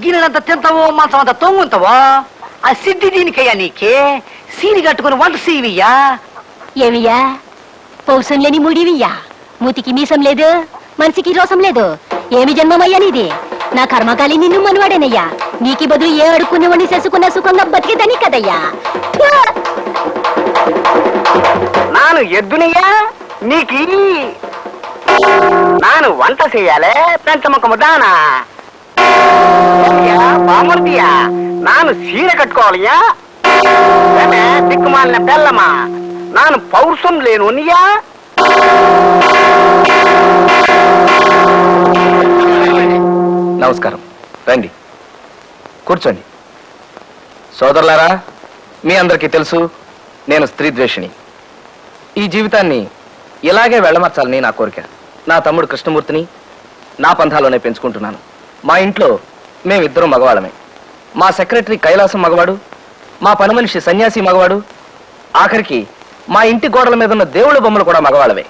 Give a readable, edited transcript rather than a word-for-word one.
గిన్నెలంత తింటావో మంచం అంత తొంగుంటావో ఆ సిద్ధి దీనికయ్యా నీకే సీని కట్టుకుని వంట సీవియ్యా. ఏమియ్యా పౌసం లేని ముడివియ్యా, మూతికి మీసం లేదు, మనిషికి రోసం లేదు. ఏమి జన్మమయ్యా నీది? నా కర్మకాలి నిన్ను మనవాడేనయ్యా. నీకి బదులు ఏ అడుక్కునేవాడిని చేసుకున్న సుఖంగా బతికేదని కదయ్యా. నాను ఎద్దునయ్యా నీకి నాను వంట చెయ్యాలే పెంచముఖము దానా బామర్తియా నాను సీర కట్టుకోవాలయ్యా. దిక్కుమాలిన బెల్లమా నాను పౌరుషం లేనుయ్యా. నమస్కారం, రండి కూర్చోండి. సోదరులారా, మీ అందరికీ తెలుసు నేను స్త్రీ ద్వేషిణి. ఈ జీవితాన్ని ఇలాగే వెళ్ళమర్చాలని నా కోరిక. నా తమ్ముడు కృష్ణమూర్తిని నా పంథాలోనే పెంచుకుంటున్నాను. మా ఇంట్లో మేమిద్దరం మగవాళ్ళమే. మా సెక్రటరీ కైలాసం మగవాడు, మా పని మనిషి సన్యాసి మగవాడు, ఆఖరికి మా ఇంటి గోడల మీద ఉన్న దేవుళ్ళ బొమ్మలు కూడా మగవాళ్ళవే.